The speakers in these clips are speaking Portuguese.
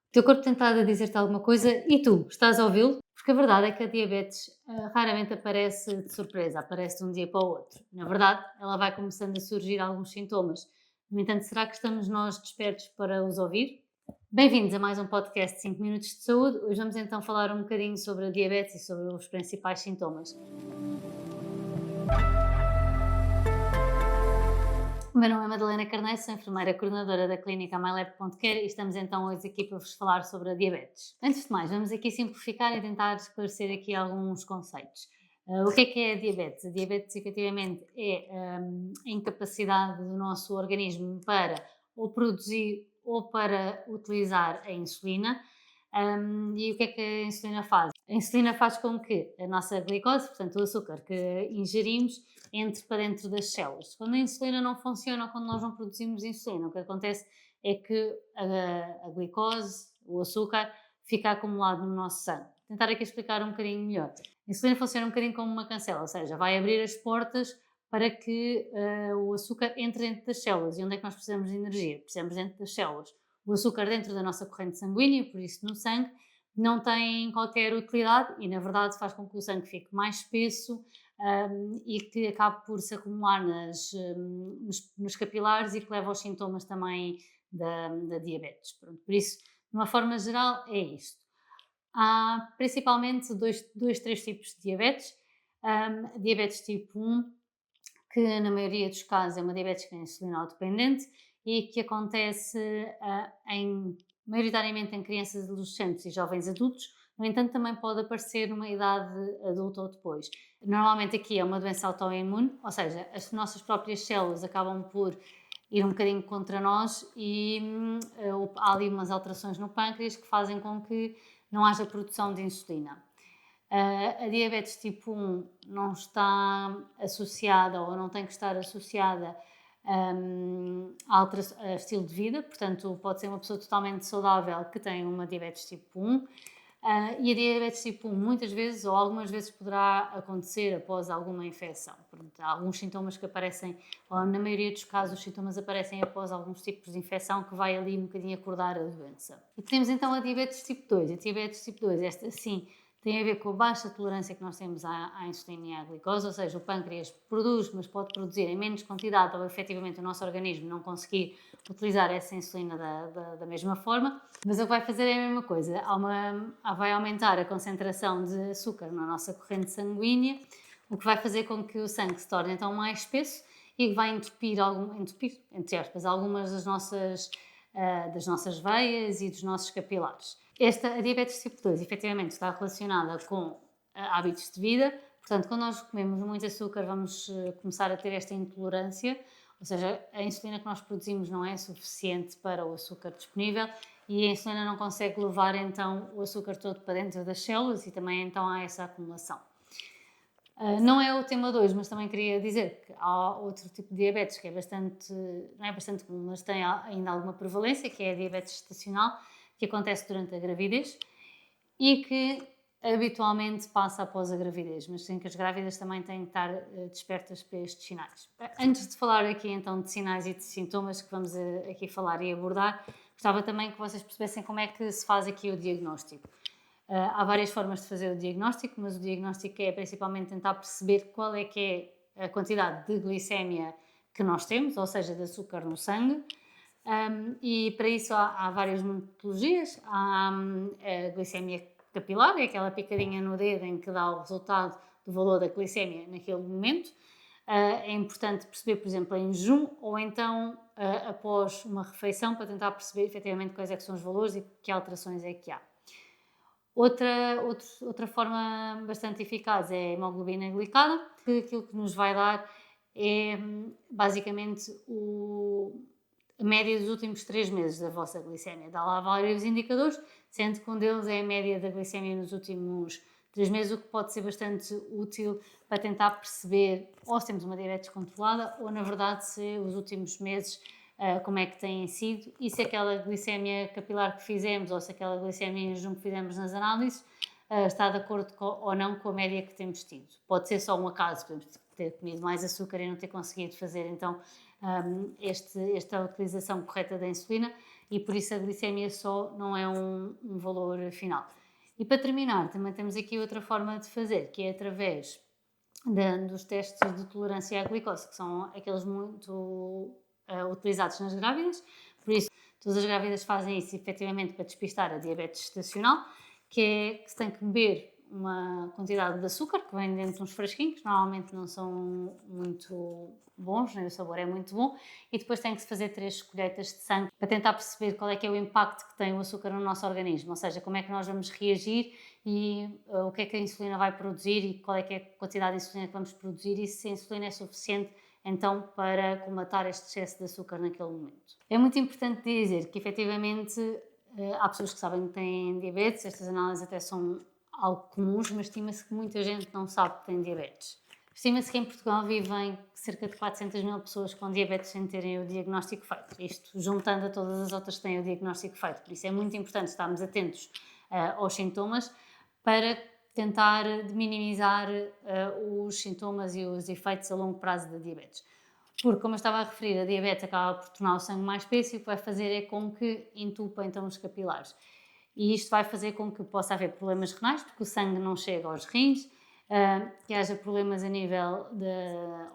O teu corpo tem estado a dizer-te alguma coisa e tu estás a ouvi-lo? Porque a verdade é que a diabetes raramente aparece de surpresa, aparece de um dia para o outro. Na verdade, ela vai começando a surgir alguns sintomas. No entanto, será que estamos nós despertos para os ouvir? Bem-vindos a mais um podcast de 5 minutos de saúde. Hoje vamos então falar um bocadinho sobre a diabetes e sobre os principais sintomas. O meu nome é Madalena Carneiro, sou enfermeira coordenadora da clínica MyLab.care e estamos então hoje aqui para vos falar sobre a diabetes. Antes de mais, vamos aqui simplificar e tentar esclarecer aqui alguns conceitos. O que é a diabetes? A diabetes, efetivamente, é a incapacidade do nosso organismo para ou produzir ou para utilizar a insulina. E o que é que a insulina faz? A insulina faz com que a nossa glicose, portanto o açúcar que ingerimos, entre para dentro das células. Quando a insulina não funciona ou quando nós não produzimos insulina, o que acontece é que a glicose, o açúcar, fica acumulado no nosso sangue. Vou tentar aqui explicar um bocadinho melhor. A insulina funciona um bocadinho como uma cancela, ou seja, vai abrir as portas para que o açúcar entre dentro das células. E onde é que nós precisamos de energia? Precisamos dentro das células. O açúcar dentro da nossa corrente sanguínea, por isso no sangue, não tem qualquer utilidade e, na verdade, faz com que o sangue fique mais espesso e que acabe por se acumular nos capilares e que leva aos sintomas também da diabetes. Pronto, por isso, de uma forma geral, é isto. Há principalmente três tipos de diabetes. Diabetes tipo 1, que na maioria dos casos é uma diabetes que é insulino-dependente e que acontece maioritariamente em crianças, adolescentes e jovens adultos. No entanto, também pode aparecer numa idade adulta ou depois. Normalmente aqui é uma doença autoimune, ou seja, as nossas próprias células acabam por ir um bocadinho contra nós e há ali umas alterações no pâncreas que fazem com que não haja produção de insulina. A diabetes tipo 1 não está associada ou não tem que estar associada a estilo de vida, portanto pode ser uma pessoa totalmente saudável que tem uma diabetes tipo 1. E a diabetes tipo 1 muitas vezes ou algumas vezes poderá acontecer após alguma infecção. Portanto, há alguns sintomas que aparecem, ou na maioria dos casos os sintomas aparecem após alguns tipos de infecção que vai ali um bocadinho acordar a doença. E temos então a diabetes tipo 2. A diabetes tipo 2, esta sim, tem a ver com a baixa tolerância que nós temos à insulina e à glicose, ou seja, o pâncreas produz, mas pode produzir em menos quantidade ou efetivamente o nosso organismo não conseguir utilizar essa insulina da mesma forma, mas o que vai fazer é a mesma coisa, vai aumentar a concentração de açúcar na nossa corrente sanguínea, o que vai fazer com que o sangue se torne então mais espesso e vai entupir, entre aspas, algumas das nossas veias e dos nossos capilares. A diabetes tipo 2 efetivamente está relacionada com hábitos de vida, portanto, quando nós comemos muito açúcar vamos começar a ter esta intolerância, ou seja, a insulina que nós produzimos não é suficiente para o açúcar disponível e a insulina não consegue levar então o açúcar todo para dentro das células e também então há essa acumulação. Não é o tema 2, mas também queria dizer que há outro tipo de diabetes que é bastante, não é bastante comum, mas tem ainda alguma prevalência, que é a diabetes gestacional, que acontece durante a gravidez e que habitualmente passa após a gravidez, mas sim que as grávidas também têm que estar despertas para estes sinais. Antes de falar aqui então de sinais e de sintomas que vamos aqui falar e abordar, gostava também que vocês percebessem como é que se faz aqui o diagnóstico. Há várias formas de fazer o diagnóstico, mas o diagnóstico é principalmente tentar perceber qual é que é a quantidade de glicémia que nós temos, ou seja, de açúcar no sangue, e para isso há várias metodologias. Há a glicemia capilar, é aquela picadinha no dedo em que dá o resultado do valor da glicémia naquele momento. É importante perceber, por exemplo, em jejum ou então após uma refeição para tentar perceber efetivamente quais é que são os valores e que alterações é que há. Outra forma bastante eficaz é a hemoglobina glicada, que aquilo que nos vai dar é basicamente a média dos últimos 3 meses da vossa glicémia. Dá lá vários indicadores, sendo que um deles é a média da glicémia nos últimos 3 meses, o que pode ser bastante útil para tentar perceber ou se temos uma diabetes controlada ou, na verdade, se os últimos meses como é que têm sido e se aquela glicémia capilar que fizemos ou se aquela glicémia em jejum que fizemos nas análises está de acordo ou não com a média que temos tido. Pode ser só um acaso, podemos ter comido mais açúcar e não ter conseguido fazer então esta utilização correta da insulina e por isso a glicemia só não é um valor final. E para terminar, também temos aqui outra forma de fazer, que é através dos testes de tolerância à glicose, que são aqueles muito utilizados nas grávidas. Por isso, todas as grávidas fazem isso efetivamente para despistar a diabetes gestacional, que é que se tem que beber uma quantidade de açúcar que vem dentro de uns frasquinhos, normalmente não são muito bons, nem o sabor é muito bom, e depois tem que se fazer 3 colheitas de sangue para tentar perceber qual é que é o impacto que tem o açúcar no nosso organismo, ou seja, como é que nós vamos reagir e o que é que a insulina vai produzir e qual é que é a quantidade de insulina que vamos produzir e se a insulina é suficiente então para comatar este excesso de açúcar naquele momento. É muito importante dizer que efetivamente há pessoas que sabem que têm diabetes, estas análises até são algo comuns, mas estima-se que muita gente não sabe que tem diabetes. Estima-se que em Portugal vivem cerca de 400 mil pessoas com diabetes sem terem o diagnóstico feito. Isto juntando a todas as outras que têm o diagnóstico feito. Por isso é muito importante estarmos atentos aos sintomas para tentar minimizar os sintomas e os efeitos a longo prazo da diabetes. Porque, como eu estava a referir, a diabetes acaba por tornar o sangue mais espesso e o que vai fazer é com que entupa então os capilares. E isto vai fazer com que possa haver problemas renais, porque o sangue não chega aos rins, que haja problemas a nível de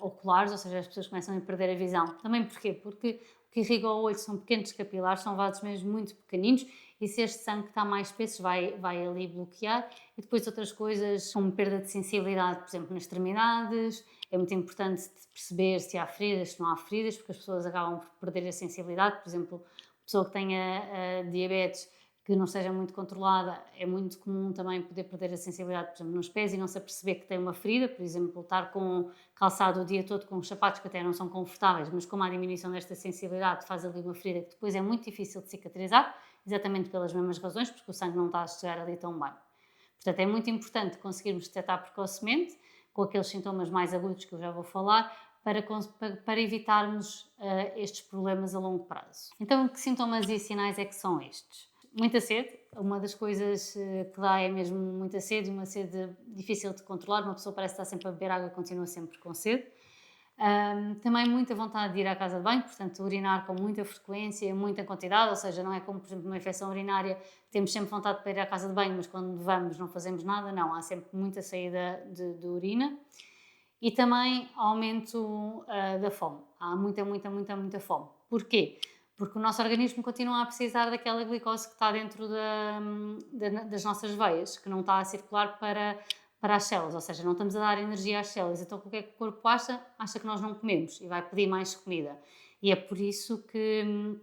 oculares, ou seja, as pessoas começam a perder a visão. Também porquê? Porque o que irriga o olho são pequenos capilares, são vasos mesmo muito pequeninos, e se este sangue está mais espesso vai ali bloquear. E depois outras coisas, como perda de sensibilidade, por exemplo, nas extremidades. É muito importante perceber se há feridas, se não há feridas, porque as pessoas acabam por perder a sensibilidade. Por exemplo, a pessoa que tenha diabetes que não esteja muito controlada, é muito comum também poder perder a sensibilidade, por exemplo, nos pés e não se aperceber que tem uma ferida, por exemplo, estar com calçado o dia todo com os sapatos que até não são confortáveis, mas com a diminuição desta sensibilidade faz ali uma ferida que depois é muito difícil de cicatrizar, exatamente pelas mesmas razões, porque o sangue não está a chegar ali tão bem. Portanto, é muito importante conseguirmos detectar precocemente, com aqueles sintomas mais agudos que eu já vou falar, para evitarmos estes problemas a longo prazo. Então, que sintomas e sinais é que são estes? Muita sede, uma das coisas que dá é mesmo muita sede, uma sede difícil de controlar, uma pessoa parece estar sempre a beber água e continua sempre com sede. Também muita vontade de ir à casa de banho, portanto urinar com muita frequência, muita quantidade, ou seja, não é como por exemplo uma infecção urinária, temos sempre vontade de ir à casa de banho, mas quando vamos não fazemos nada, não, há sempre muita saída de urina. E também aumento da fome, há muita fome. Porquê? Porque o nosso organismo continua a precisar daquela glicose que está dentro das nossas veias, que não está a circular para as células, ou seja, não estamos a dar energia às células. Então o que é que o corpo acha? Acha que nós não comemos e vai pedir mais comida. E é por isso que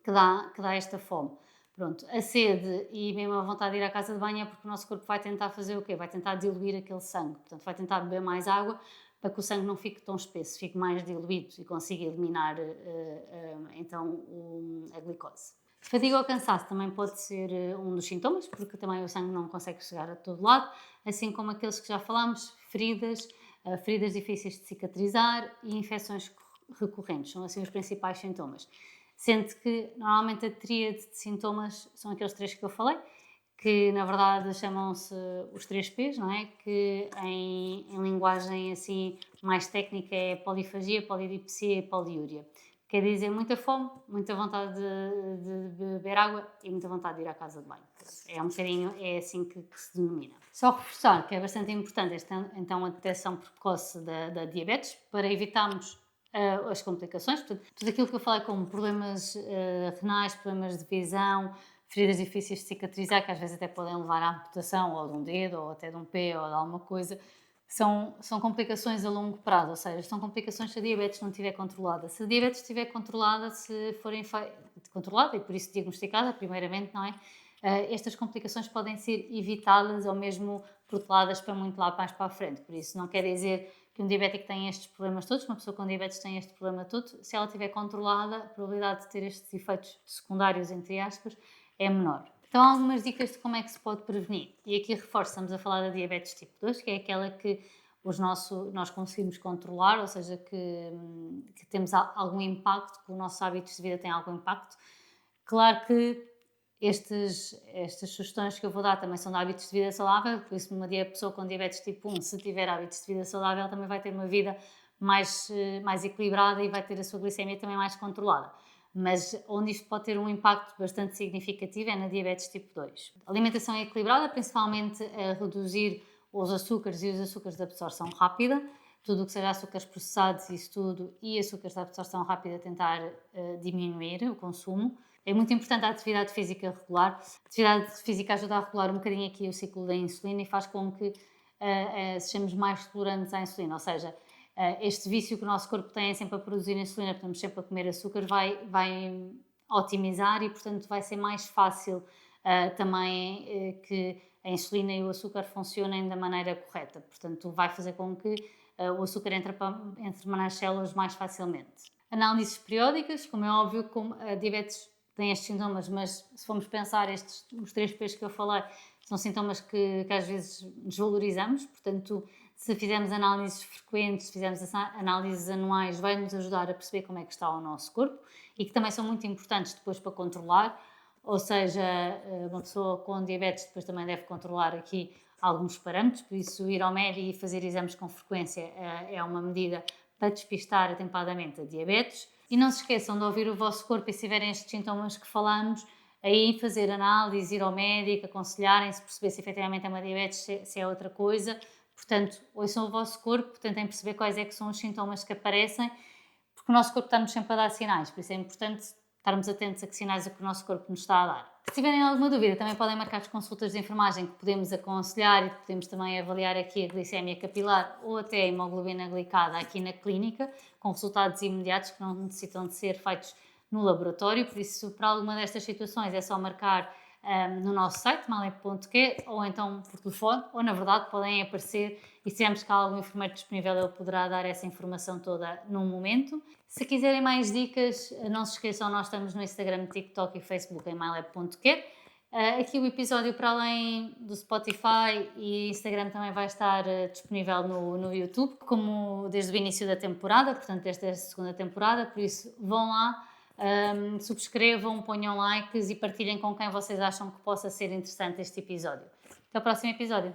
dá esta fome. Pronto, a sede e mesmo a vontade de ir à casa de banho é porque o nosso corpo vai tentar fazer o quê? Vai tentar diluir aquele sangue, portanto vai tentar beber mais água para que o sangue não fique tão espesso, fique mais diluído e consiga eliminar então a glicose. Fadiga ou cansaço também pode ser um dos sintomas, porque também o sangue não consegue chegar a todo lado, assim como aqueles que já falámos, feridas difíceis de cicatrizar e infecções recorrentes, são assim os principais sintomas. Sendo que normalmente a tríade de sintomas são aqueles 3 que eu falei, que na verdade chamam-se os 3 P's, não é? Que em linguagem assim mais técnica é polifagia, polidipsia e poliúria. Quer dizer muita fome, muita vontade de beber água e muita vontade de ir à casa de banho. É um bocadinho, é assim que se denomina. Só reforçar que é bastante importante então a detecção precoce da diabetes para evitarmos as complicações, portanto, tudo aquilo que eu falei como problemas renais, problemas de visão, feridas difíceis de cicatrizar, que às vezes até podem levar à amputação ou de um dedo, ou até de um pé, ou de alguma coisa, são complicações a longo prazo, ou seja, são complicações se a diabetes não estiver controlada. Se a diabetes estiver controlada, se for controlada e por isso diagnosticada, primeiramente, não é? Estas complicações podem ser evitadas ou mesmo proteladas para muito lá mais para a frente. Por isso, não quer dizer que um diabético tem estes problemas todos, uma pessoa com diabetes tem este problema todo. Se ela estiver controlada, a probabilidade de ter estes efeitos secundários, entre aspas, é menor. Então, há algumas dicas de como é que se pode prevenir. E aqui reforço, estamos a falar da diabetes tipo 2, que é aquela que nós conseguimos controlar, ou seja, que temos algum impacto, que os nossos hábitos de vida têm algum impacto. Claro que estas sugestões que eu vou dar também são de hábitos de vida saudável, por isso uma pessoa com diabetes tipo 1, se tiver hábitos de vida saudável, também vai ter uma vida mais equilibrada e vai ter a sua glicemia também mais controlada. mas onde isto pode ter um impacto bastante significativo é na diabetes tipo 2. A alimentação é equilibrada, principalmente a reduzir os açúcares e os açúcares de absorção rápida, tudo o que seja açúcares processados, isso tudo, e açúcares de absorção rápida, tentar diminuir o consumo. É muito importante a atividade física regular. A atividade física ajuda a regular um bocadinho aqui o ciclo da insulina e faz com que sejamos mais tolerantes à insulina, ou seja, este vício que o nosso corpo tem sempre a produzir insulina, porque estamos sempre a comer açúcar, vai otimizar e, portanto, vai ser mais fácil também que a insulina e o açúcar funcionem da maneira correta. Portanto, vai fazer com que o açúcar entre nas células mais facilmente. Análises periódicas, como é óbvio, como a diabetes tem estes sintomas, mas se formos pensar, os 3 P's que eu falei, são sintomas que às vezes desvalorizamos, portanto, se fizermos análises frequentes, se fizermos análises anuais, vai-nos ajudar a perceber como é que está o nosso corpo e que também são muito importantes depois para controlar, ou seja, uma pessoa com diabetes depois também deve controlar aqui alguns parâmetros, por isso ir ao médico e fazer exames com frequência é uma medida para despistar atempadamente a diabetes. E não se esqueçam de ouvir o vosso corpo e se tiverem estes sintomas que falamos, aí fazer análise, ir ao médico, aconselharem-se, perceber se efetivamente é uma diabetes, se é outra coisa. Portanto, ouçam o vosso corpo, tentem perceber quais é que são os sintomas que aparecem, porque o nosso corpo está-nos sempre a dar sinais, por isso é importante estarmos atentos a que sinais é que o nosso corpo nos está a dar. Se tiverem alguma dúvida, também podem marcar as consultas de enfermagem que podemos aconselhar e que podemos também avaliar aqui a glicemia capilar ou até a hemoglobina glicada aqui na clínica, com resultados imediatos que não necessitam de ser feitos no laboratório, por isso, para alguma destas situações é só marcar no nosso site, malep.q, ou então por telefone, ou na verdade podem aparecer e se tivermos cá algum enfermeiro disponível ele poderá dar essa informação toda num momento. Se quiserem mais dicas, não se esqueçam, nós estamos no Instagram, TikTok e Facebook em malep.q. Aqui o episódio, para além do Spotify e Instagram, também vai estar disponível no YouTube, como desde o início da temporada, portanto desde a segunda temporada, por isso vão lá, subscrevam, ponham likes e partilhem com quem vocês acham que possa ser interessante este episódio. Até o próximo episódio.